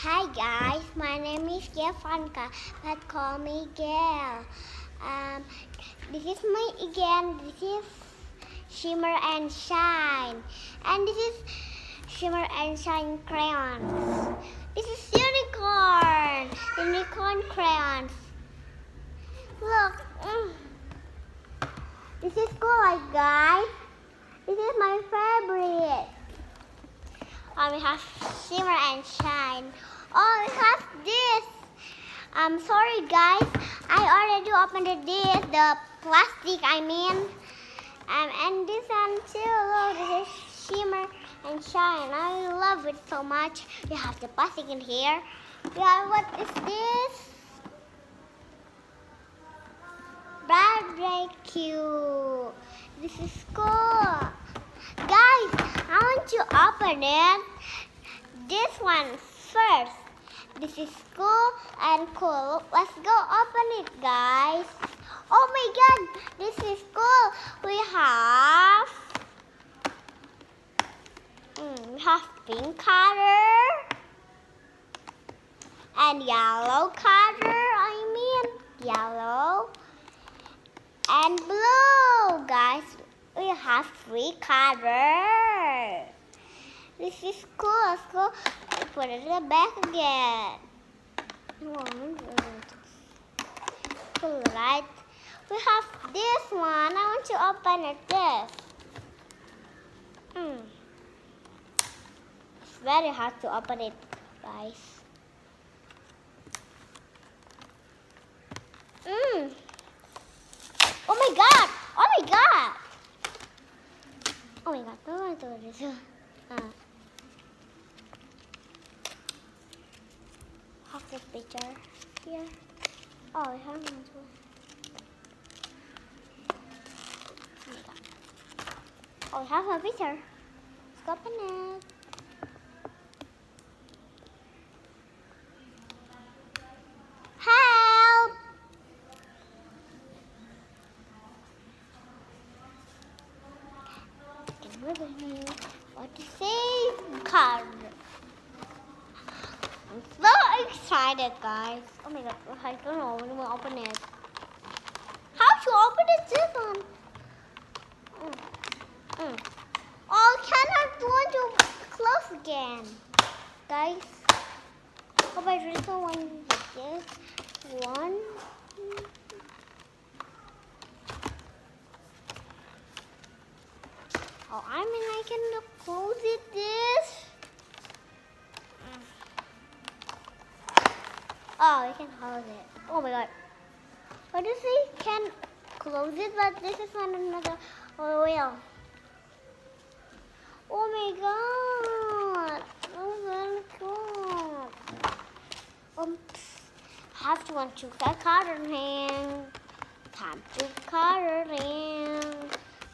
Hi guys, my name is Gevanka, but call me Gail. This is this is Shimmer and Shine, and this is Shimmer and Shine crayons. This is unicorn crayons. Look, this is cool, guys. This is my favorite. We have Shimmer and Shine. Oh, we have this. Sorry guys, I already opened the plastic I mean. And this one too, look, this is Shimmer and Shine. I love it so much. We have the plastic in here. Yeah, what is this? Barbeque. This is cool. Guys, I want to open it. This one first. This is cool and cool. Let's go open it, guys. Oh my god, this is cool. We have pink color and yellow color. Yellow and blue, guys. We have 3 colors. This is cool. So I put it in the back again. Cool, right? We have this one. I want to open it. It's very hard to open it, guys. Oh my god! Oh my god! Oh my god! I want to do this. Have this picture here. Oh, I have one too. Oh my god. Oh, I have a picture. Let's open it. Help! What is this card? I'm so excited, guys. Oh my god, I don't know when we'll open it. How to open it this one? Oh, cannot want to close again. Guys, hope I really don't want this one. Oh, I mean I can close it this. Oh, you can hold it. Oh my god. What is it? Can close it, but this is one another wheel. Oh my god. Oh my god. Have to want to cut coloring. Time to coloring.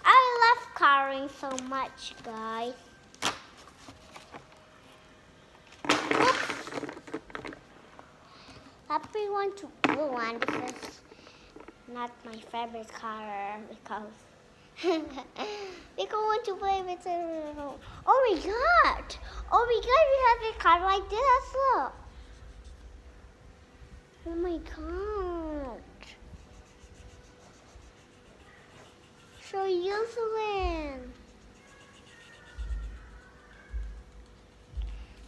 I love coloring so much, guys. We want to blue one. This is not my favorite color because we don't want to play with it. Oh my god! Oh my god! We have a color like this. Look. Oh my god! So useful.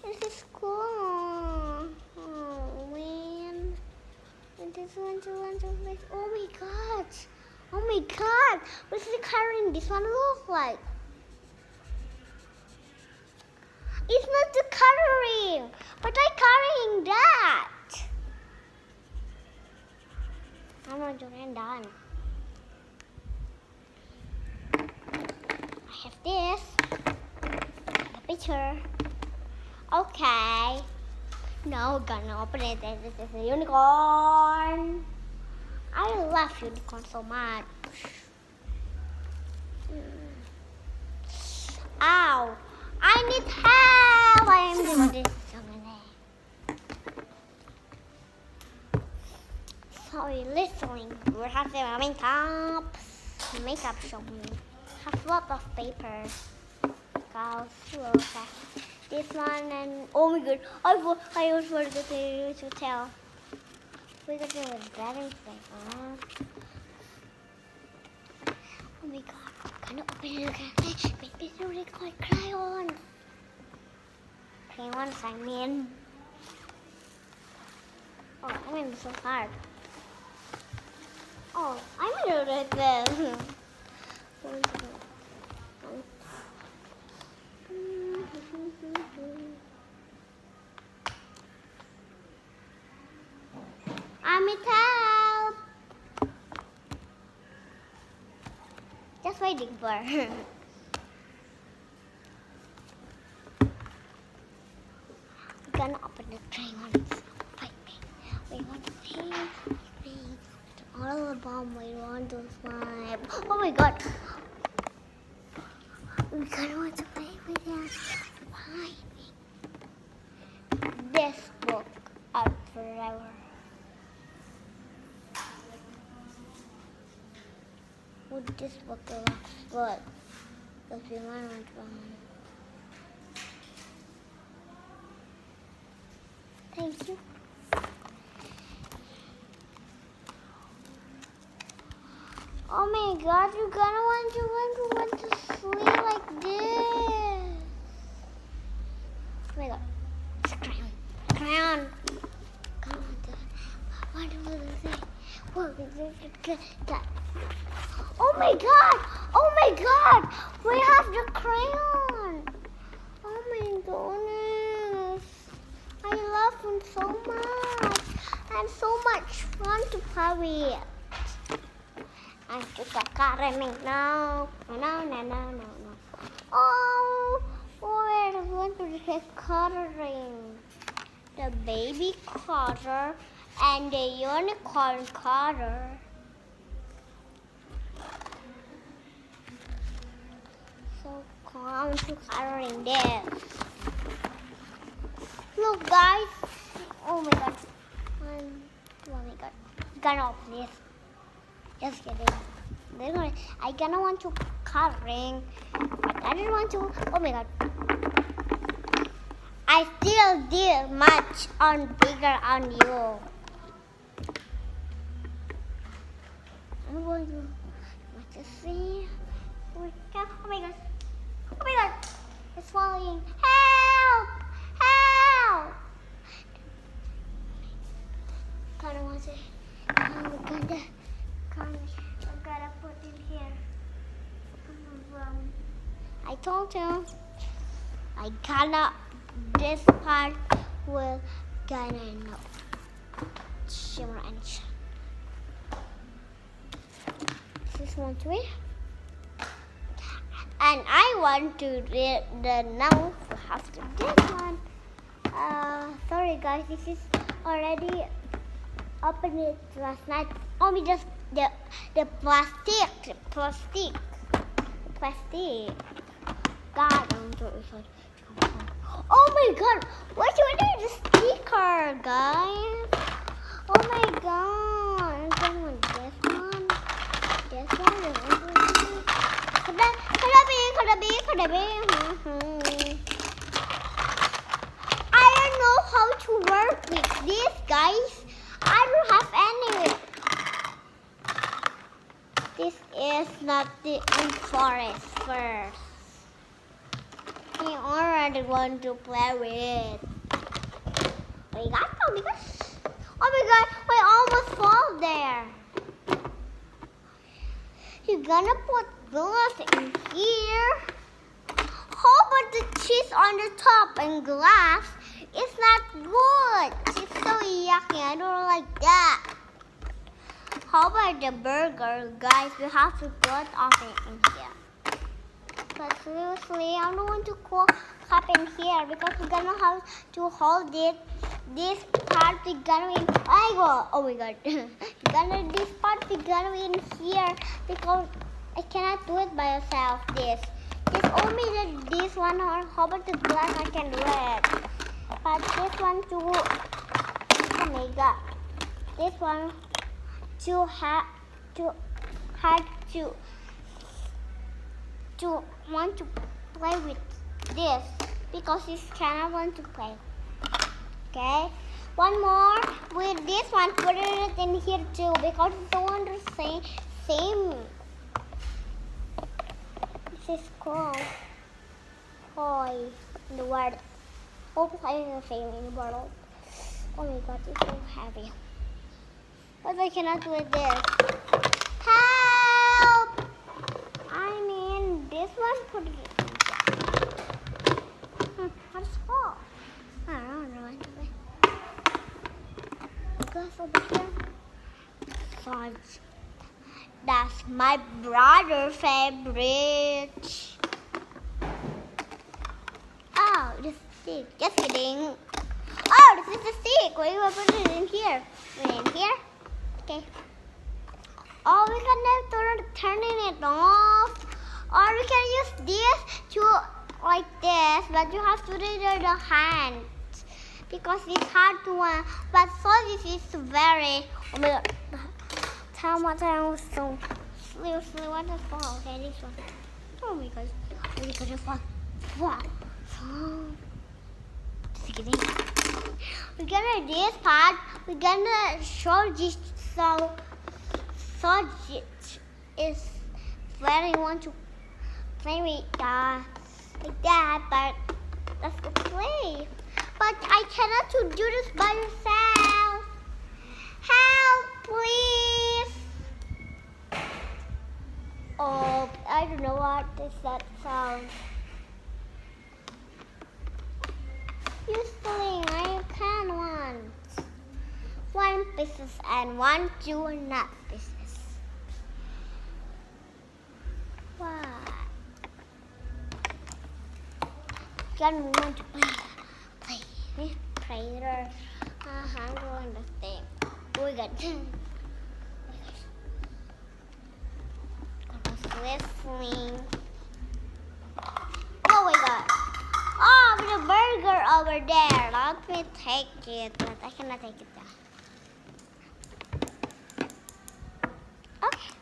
This is cool. Oh man. And this one, oh my god. Oh my god. What's the coloring this one look like? It's not the coloring, but I'm coloring that. I'm not doing done. I have this. The picture. Okay. Now we're gonna open it. This is a unicorn. I love unicorn so much. Ow! I need help! I am doing this. Sorry, listening. We have the makeup showing. Have a lot of papers. Because this one and oh my god, I was forgot to tell. We got to do that thing. Oh my god, can you open it again? Make me to record crayons. Crayons, I mean. Oh, I mean so hard. Oh, I'm gonna do it then. I'm it help. Just waiting for. We're gonna open the crayons. We want to paint all the bomb. We want to slime. Oh my god! We kind of want to play with that slime. This book out forever. Would this book last good? Because we want one. Thank you. Oh my god, you're gonna want to sleep like this. Oh my god. It's a crayon. Crayon. Come on, what do we say? Oh my god! Oh my god! We have the crayon! Oh my goodness. I love him so much. And so much fun to play with. I'm just a coloring. No. Oh, we're going to take coloring. The baby color and the unicorn color. So come to coloring this. Look, guys. Oh my god. Oh my god. Gonna open this. Just kidding. I gonna want to coloring, but I didn't want to. Oh my god! I still did much on bigger on you. I'm going to see. Oh my god! Oh my god! It's falling! Help! Help! Kinda want to. I gotta put it here. I told you. I gonna this part will gonna know. Shimmer and shine. This one to it. And I want to read the now we have to this one. Sorry guys, this is already opened it last night. Only just the plastic. God, I'm so sorry. Oh my god, what's the sticker, guys? Oh my god, I'm going to this one. Could be. I don't know how to work with this, guys. I don't have any. This is not the forest first. I already want to play with. We got because oh my god, we almost fall there. You're gonna put glass in here. How about the cheese on the top and glass? It's not good. It's so yucky. I don't like that. How about the burger, guys? We have to put off it in here. But seriously, I don't want to cook up in here because we're gonna have to hold it. This part is gonna be in. Oh my god! This part is gonna be in here because I cannot do it by yourself. This only this one. Or how about the glass? I can do it. But this one too. Oh my god! This one too hard to want to play with this. because this cannot want to play. Okay, one more with this one. Put it in here too because it's all the same. This is cool. Toy in the world. Hope it's the same in the world. Oh my god, it's so heavy. But I cannot do this. Help! I mean, this one put it in. What's it called? I don't know. Glass over here. Fudge. That's my brother's favorite. Oh, this stick. Just kidding. Oh, this is the stick. We will put it in here. In here. Okay. Oh, we can turning it off. Or we can use this to like this, but you have to do the hand because it's hard to but so this is very oh my god. How much I was so seriously what is fall? Okay, this one. Oh my god. Oh my god, it's fun. Wow. We're gonna do this part. We're gonna show this so it is very want to play with like that, but let's go play. But I cannot to do this by yourself. Help, please. Oh, I don't know what is that sound. You sling, I can one pieces and one two not pieces. What? Can we want to play prayer? Handle and the thing. Oh my god. Whistling. Oh my god. Oh, the burger over there. Let me take it, but I cannot take it down. Okay.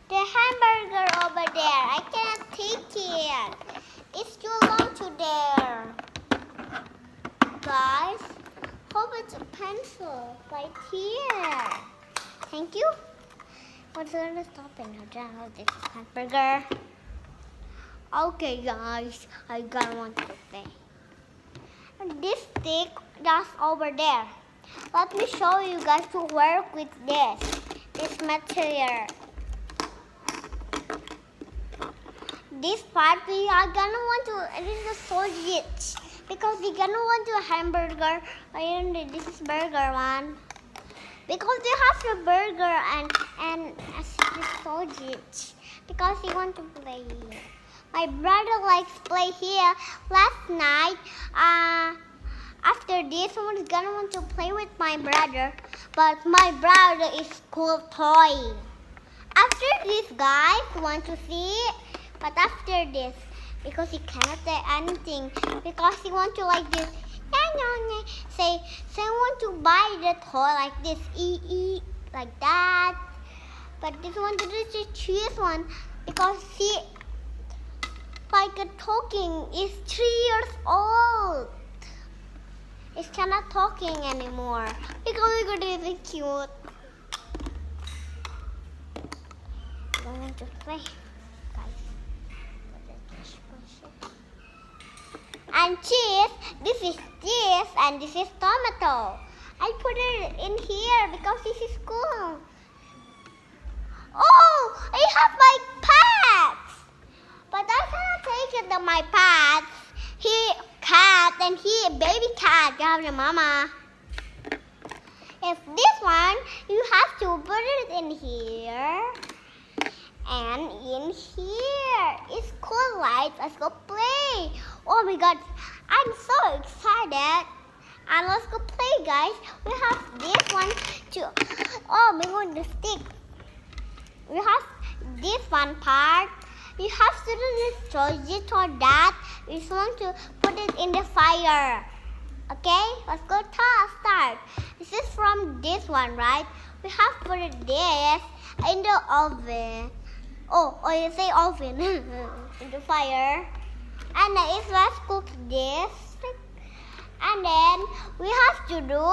The hamburger over there. I cannot take it. It's too long to there. Guys, hope it's a pencil right here. Thank you. What's going to stop in here? This is hamburger. Okay, guys, I got one to say. This stick that's over there. Let me show you guys to work with this material. This part we are gonna want to this is a sausage because we're gonna want to hamburger. This is burger one because we have the burger and the sausage because we want to play here. My brother likes play here. Last night, after this, someone's gonna want to play with my brother, but my brother is cool toy. After this, guys, want to see it, but after this, because he cannot say anything, because he want to like this, say want to buy the toy like this, like that, but this one to do choose one because he. Like a talking is 3 years old. It cannot talking anymore because we're going to be cute. I want to play, guys. And cheese. This is cheese and this is tomato. I put it in here because this is cool. Oh, I have my pets. But I cannot take it to my pets. He cat and he baby cat. You have the mama. If this one, you have to put it in here and in here. It's cool, right? Let's go play. Oh my God, I'm so excited. And let's go play, guys. We have this one too. Oh, we want the stick. We have this one part. You have to do this project or that. We just want to put it in the fire. Okay, let's go start. This is from this one, right? We have to put this in the oven. Oh, you say oven. In the fire. And let's cook this. And then we have to do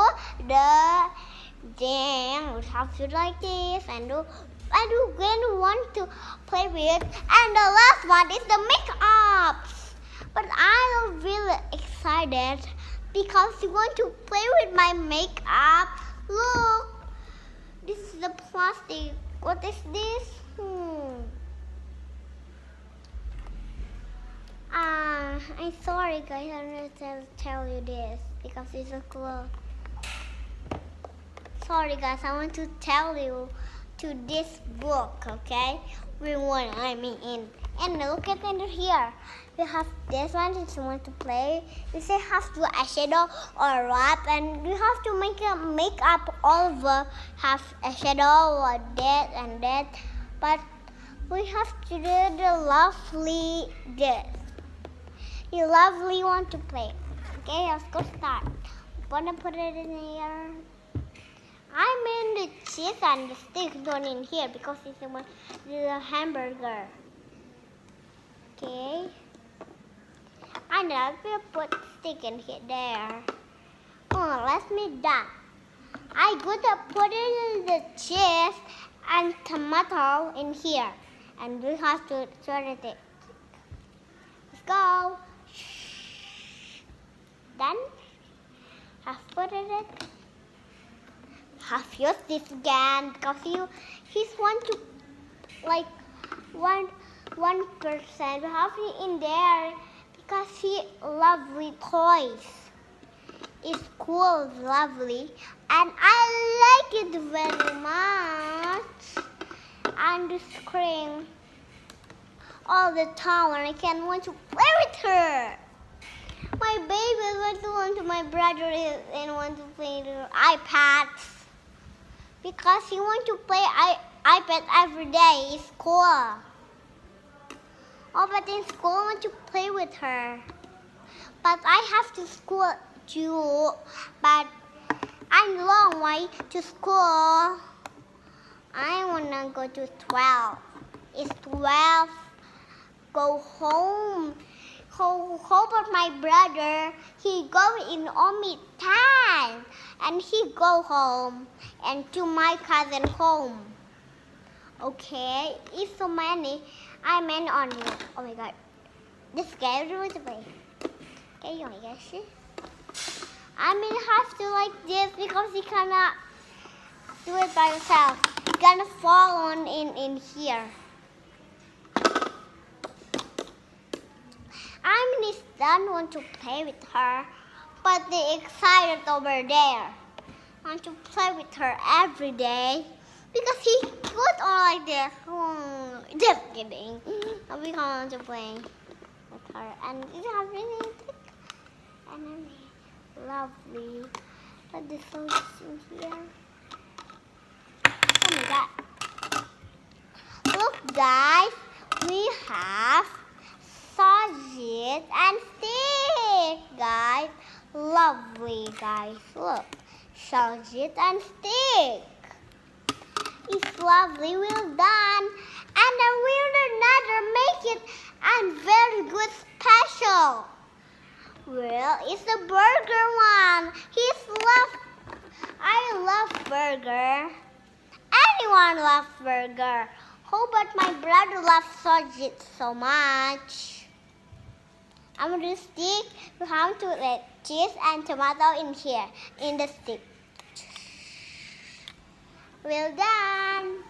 the thing. We have to do like this and we're going to want to play with. And the last one is the makeups. But I'm really excited because we want to play with my makeup. Look, this is the plastic. What is this? I'm sorry guys, I'm going to tell you this because it's a clue. Sorry guys, I want to tell you to this book, okay? And look at under here. We have this one if you want to play. You say have to eyeshadow or wrap, and we have to make up all over. Have eyeshadow or that and that. But we have to do the lovely this. You lovely want to play. Okay, let's go start. Wanna put it in here? I'm in the cheese and the stick don't in here because it's a hamburger. Okay. And I will put stick in here there. Oh, let's me done. I gonna put it in the cheese and tomato in here. And we have to sort it. Let's go. Done. Have put it. Have used this again because he's want to like 1%. We have it in there because he lovely toys. It's cool, lovely, and I like it very much. And the screen all the time and I can't want to play with her. My baby wants to my brother and want to play the iPads because he wants to play iPad every day. It's cool. Oh, but in school I want to play with her. But I have to school too. But I'm long way to school. I wanna go to 12. It's 12. Go home. How about my brother? He go in only 10, and he go home, and to my cousin home. Okay, it's so many. I meant on you. Oh my God, this guy rules the way. Okay, you guys. I mean, have to like this because he cannot do it by himself. He's gonna fall on in here. Don't want to play with her, but they excited over there. Want to play with her every day because he put on like this. Just kidding. We want to play with her, and it's really thick and lovely. But the sauce in here. Oh my God! Look, guys, we have sausage and steak, guys. Lovely, guys. Look, sausage and steak. It's lovely. Well done. And then we'll another make it and very good special. Well, it's the burger one. I love burger. Anyone loves burger. How about my brother loves sausage so much? I'm going to stick. We have to let cheese and tomato in here, in the stick. Well done.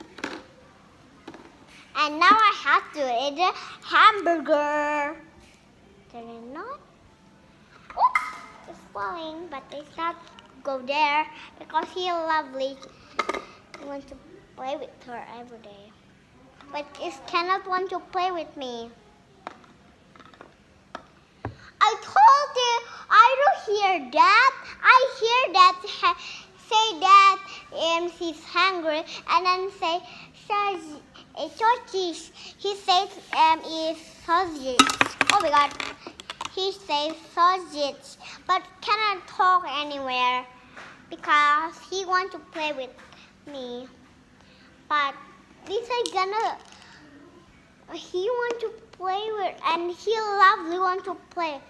And now I have to eat the hamburger. Did it not? Oops, it's falling, but it's not go there because he's lovely. I want to play with her every day. But it cannot want to play with me. I told you I don't hear that. I hear that say that he's hungry and then say sausage. He says is sausage. Oh my God. He says sausage, but cannot talk anywhere because he wants to play with me. But this is gonna he want to play with, and he lovely want to play.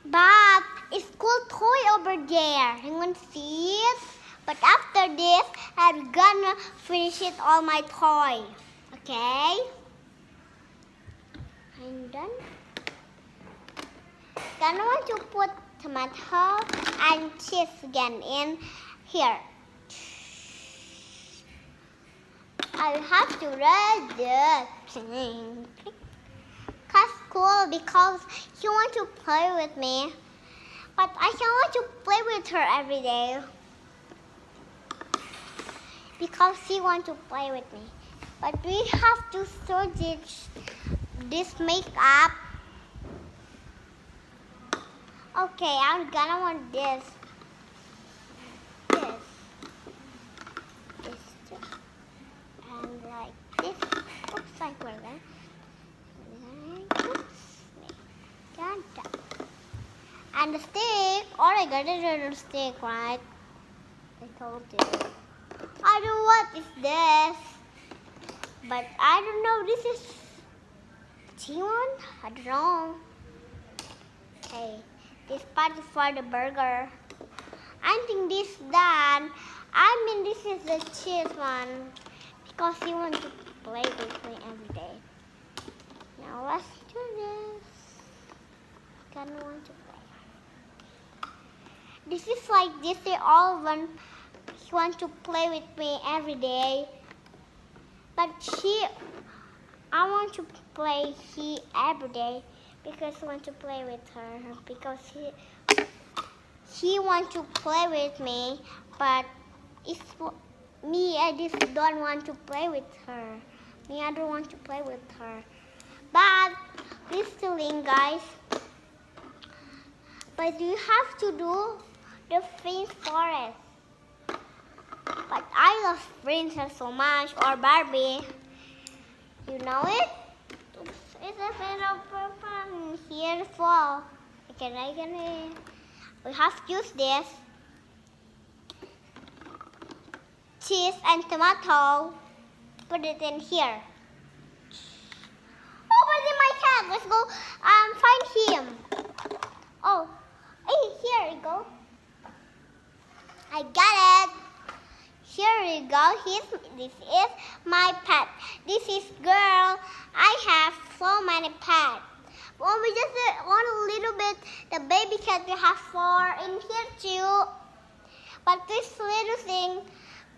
But it's cool toy over there. You want to see it? But after this, I'm gonna finish it all my toy. Okay? I'm done. Gonna want to put tomato and cheese again in here. I have to read it. That's cool because he wants to play with me. But I don't want to play with her every day. Because he wants to play with me. But we have to sew this makeup. Okay, I'm gonna want this. This. And like this. Oops, I forgot. And the stick. All I got is a stick, right? I told you. I don't know what is this. But I don't know. This is G1? I don't know. Okay. This part is for the burger. I think this is done. I mean, this is the cheese one. Because he wants to play with me every day. Now let's do this. Gonna want to play. This is like this. They all want to play with me every day. But I want to play every day because I want to play with her. Because he want to play with me, but it's me. I just don't want to play with her. Me, I don't want to play with her. But we're still in, guys. But you have to do the Prince Forest. But I love Princess so much, or Barbie. You know it? Oops, it's a bit of fun. Here fall. We have to use this. Cheese and tomato. Put it in here. Oh, where's my cat? Let's go find him. Oh, hey, here we go. I got it. Here we go. This is my pet. This is girl. I have so many pets. But we just want a little bit. The baby cat we have 4 in here too. But this little thing,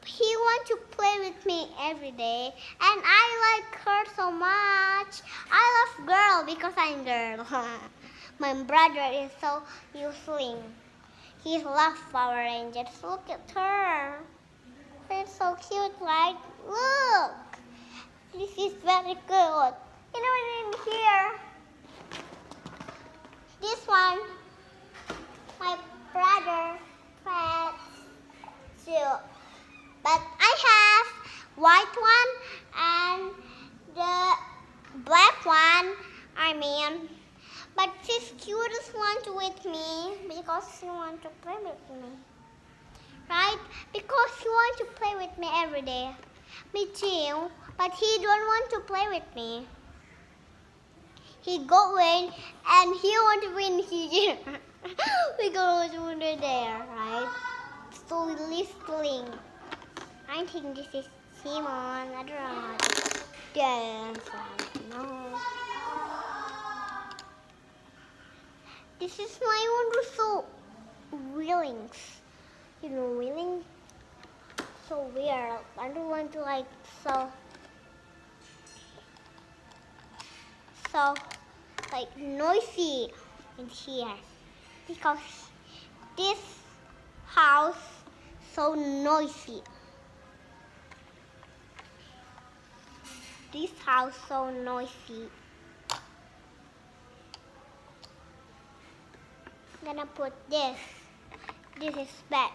he wants to play with me every day. And I like her so much. I love girl because I'm girl. My brother is so useful. He loves Power Rangers. Look at her. They're so cute, right? Look! This is very good. You know what's in here? This one, my brother pets too. But I have white one and the black one, But she's cutest one with me because she wants to play with me. Right? Because he wants to play with me every day. Me too. But he don't want to play with me. He go win and he want to win here. We go to there, right? So listening. I think this is Simon. I don't know. Dance. No. This is my wonderful wheelings. You know, wheeling so weird. I don't want to like so like noisy in here because this house so noisy. This house so noisy. I'm gonna put this. This is back.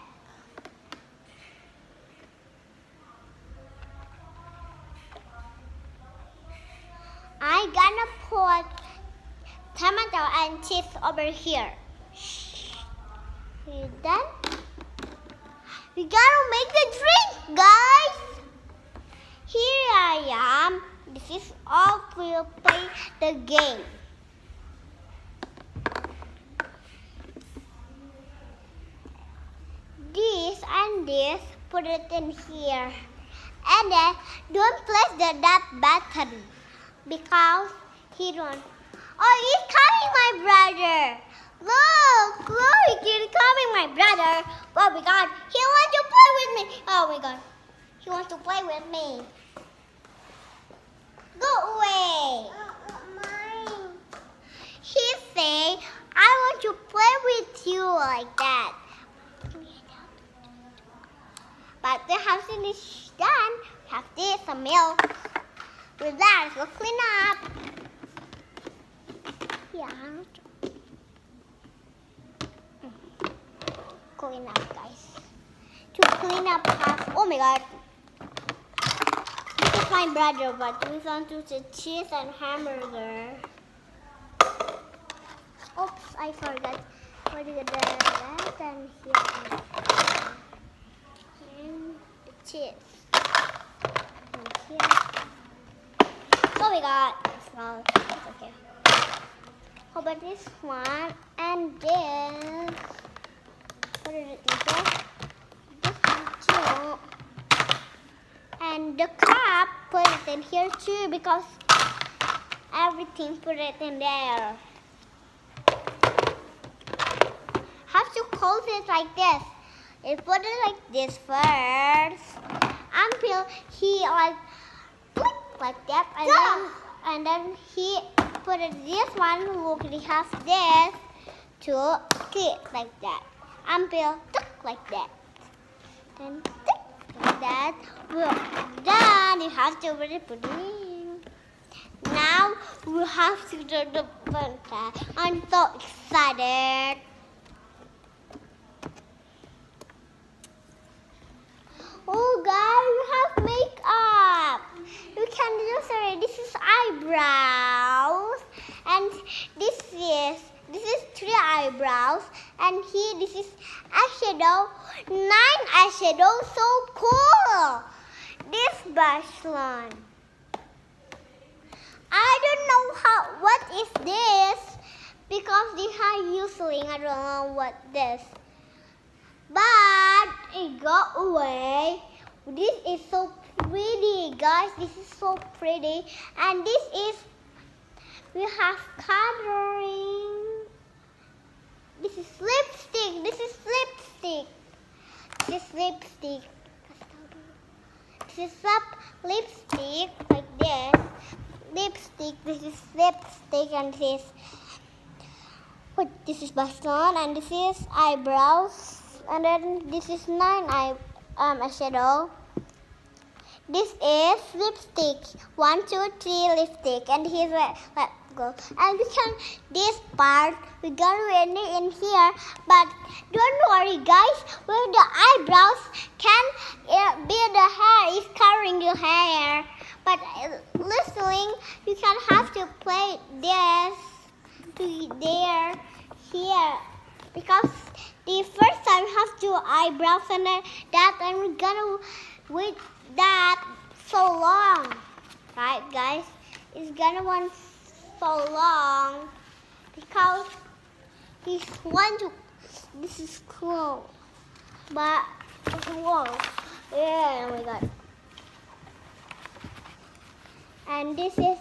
I'm gonna put tomato and cheese over here. You done? We gotta make the drink, guys. Here I am. This is all we'll play the game. This and this, put it in here. And then don't press that button because he don't. Oh, he's coming, my brother. Look, he's coming, my brother. Oh my God, he wants to play with me. Oh my God, he wants to play with me. Go away. He say, I want to play with you like that. But the house is done. We have this, some milk. With that, let's go clean up. Yeah. Clean up, guys. To clean up half. Oh my God. This is my brother, but we want to do cheese and hamburger. Oops, I forgot. What is that? And here. And the cheese. And here. Oh my God. Small. It's okay. How about this one? And this. Put it in here. This one too. And the cup, put it in here too because everything put it in there. Have to close it like this. You put it like this first until he like click like that, and then he put it this one. Look, he has this to click like that until click like that. Then click like that. We're done. You have to put it in. Now we have to do the Gevanka. I'm so excited. Oh guys, we have makeup. You can use it. This is eyebrows, and this is 3 eyebrows, and here this is eyeshadow. 9 eyeshadow, so cool. This brush line. I don't know what is this because they are using. I don't know what this. But it got away. This is so pretty, guys. This is so pretty. And this is, we have coloring. This is lipstick. This is lipstick. This is lipstick. This is lipstick like this. Lipstick. This is lipstick, and this is blush on, and this is eyebrows. And then this is 9 eyeshadow. This is lipstick. 1, 2, 3 lipstick. And here's where let's go. And we can this part we got it in here. But don't worry, guys. With the eyebrows can be the hair is covering your hair. But listening, you can have to play this to there here because. The first time we have to eyebrows and then that, and we're gonna wait that so long, right, guys? It's gonna want so long because he's want to. This is cool, but it's wrong. Yeah, oh my God. And this is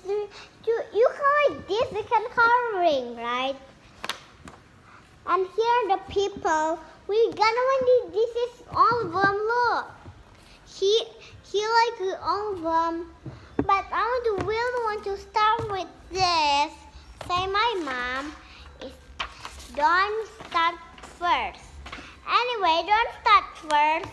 you can like this. You can coloring, right? And here the people, we gonna win this is all of them, look. He like all of them. But I really want to start with this. Say my mom is don't start first. Anyway, don't start first.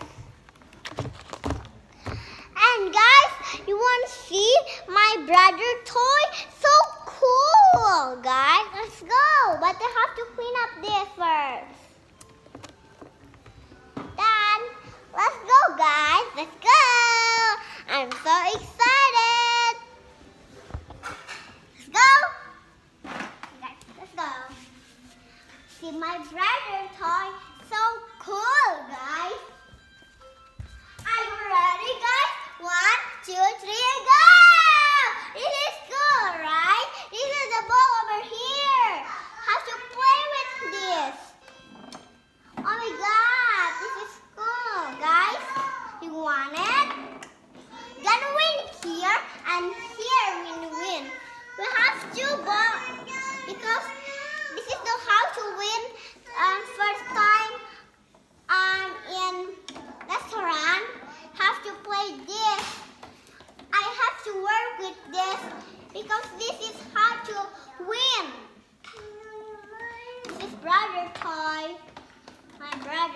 And guys, you want to see my brother toy? So cool, guys. Let's go. But I have to clean up this first. Done. Let's go, guys. Let's go. I'm so excited. Let's go. Guys, let's go. See my brother toy. So cool, guys. Are you ready, guys? 1, 2, 3, and go!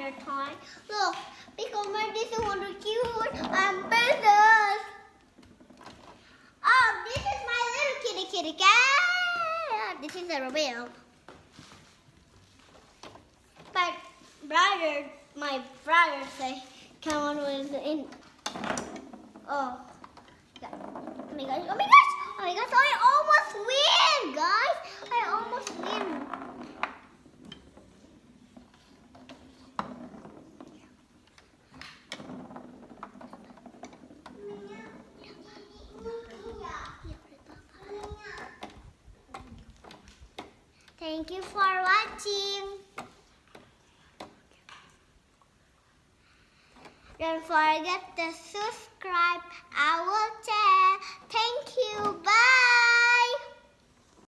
spider toy. Look, because this is one of cute business. Oh, this is my little kitty cat. This is a reveal. But my brother say, come on with in. Oh. Oh my gosh, oh my gosh, oh my gosh, I almost win, guys. I almost win. Thank you for watching. Don't forget to subscribe our channel. Thank you. Bye.